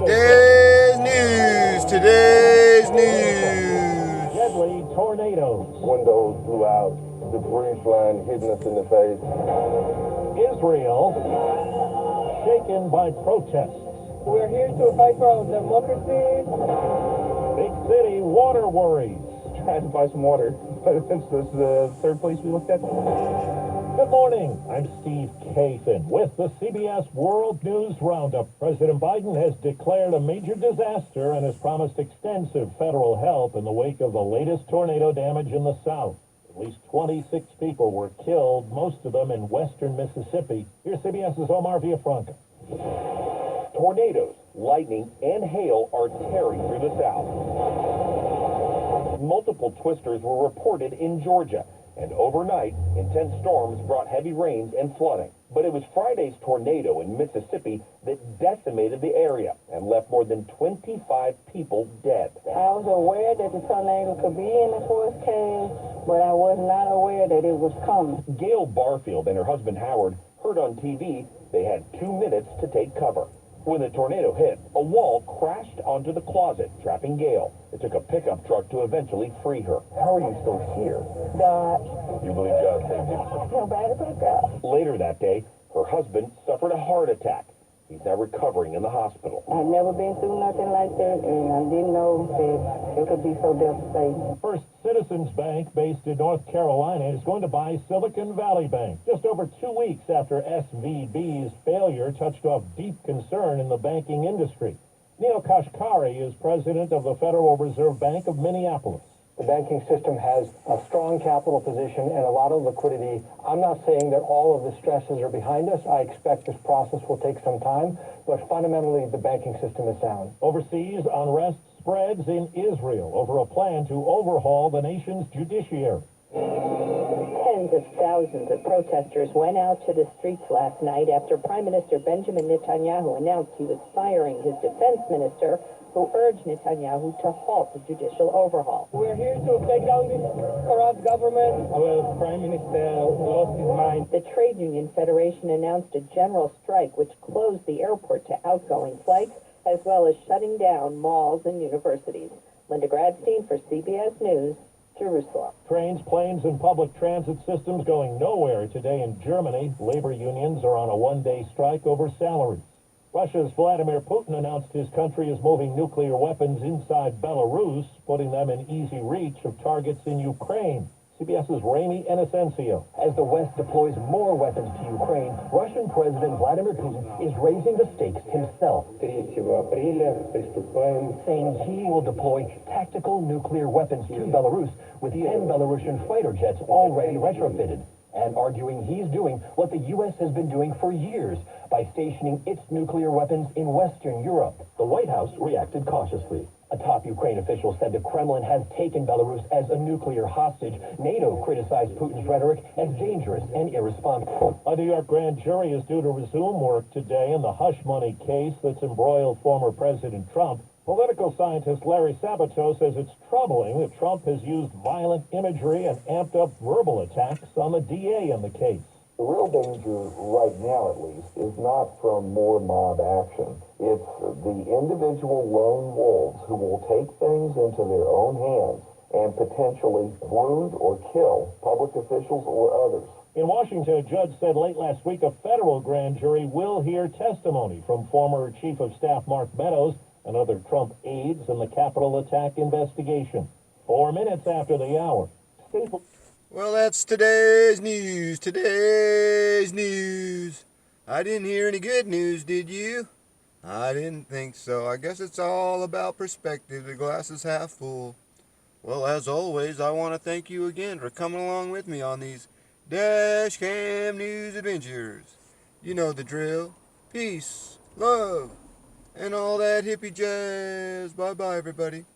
Today's news. Deadly tornadoes. Windows blew out, debris flying, hitting us in the face. Israel shaken by protests. We're here to fight for our democracy. Big city water worries. Tried to buy some water, but this is the third place we looked at. Good morning. I'm Steve Kathan with the CBS World News Roundup. President Biden has declared a major disaster and has promised extensive federal help in the wake of the latest tornado damage in the South. At least 26 people were killed, most of them in western Mississippi. Here's CBS's Omar Villafranca. Tornadoes, lightning, and hail are tearing through the South. Multiple twisters were reported in Georgia, and overnight, intense storms brought heavy rains and flooding. But it was Friday's tornado in Mississippi that decimated the area and left more than 25 people dead. I was aware that the tornado could be in the forest cave, but I was not aware that it was coming. Gail Barfield and her husband Howard heard on TV they had 2 minutes to take cover. When the tornado hit, a wall crashed onto the closet, trapping Gail. It took a pickup truck to eventually free her. How are you still here? God, You believe God saved you? nobody but God. Later that day, her husband suffered a heart attack. He's now recovering in the hospital. I've never been through nothing like that, and I didn't know that it could be so devastating. First Citizens Bank, based in North Carolina, is going to buy Silicon Valley Bank. Just over 2 weeks after SVB's failure touched off deep concern in the banking industry. Neil Kashkari is president of the Federal Reserve Bank of Minneapolis. The banking system has a strong capital position and a lot of liquidity. I'm not saying that all of the stresses are behind us. I expect this process will take some time, but fundamentally the banking system is sound. Overseas, unrest spreads in Israel over a plan to overhaul the nation's judiciary. Tens of thousands of protesters went out to the streets last night after Prime Minister Benjamin Netanyahu announced he was firing his defense minister, who urged Netanyahu to halt the judicial overhaul. We're here to take down this corrupt government. Our Prime Minister lost his mind. The Trade Union Federation announced a general strike which closed the airport to outgoing flights, as well as shutting down malls and universities. Linda Gradstein for CBS News, Jerusalem. Trains, planes, and public transit systems going nowhere today in Germany. Labor unions are on a one-day strike over salaries. Russia's Vladimir Putin announced his country is moving nuclear weapons inside Belarus, putting them in easy reach of targets in Ukraine. CBS's Ramy Inocencio. As the West deploys more weapons to Ukraine, Russian President Vladimir Putin is raising the stakes himself, 3 апреля приступаем. saying he will deploy tactical nuclear weapons to Belarus with 10 Belarusian fighter jets already retrofitted, and arguing he's doing what the U.S. has been doing for years by stationing its nuclear weapons in Western Europe. The White House reacted cautiously. A top Ukraine official said the Kremlin has taken Belarus as a nuclear hostage. NATO criticized Putin's rhetoric as dangerous and irresponsible. A New York grand jury is due to resume work today in the hush money case that's embroiled former President Trump. Political scientist Larry Sabato says it's troubling that Trump has used violent imagery and amped up verbal attacks on the DA in the case. The real danger, right now at least, is not from more mob action. It's the individual lone wolves who will take things into their own hands and potentially wound or kill public officials or others. In Washington, a judge said late last week a federal grand jury will hear testimony from former Chief of Staff Mark Meadows and other Trump aides in the Capitol attack investigation. 4 minutes after the hour. Well, that's today's news. Today's news. I didn't hear any good news, did you? I didn't think so. I guess it's all about perspective. The glass is half full. Well, as always, I want to thank you again for coming along with me on these Dash Cam News adventures. You know the drill. Peace, love, and all that hippie jazz. Bye-bye, everybody.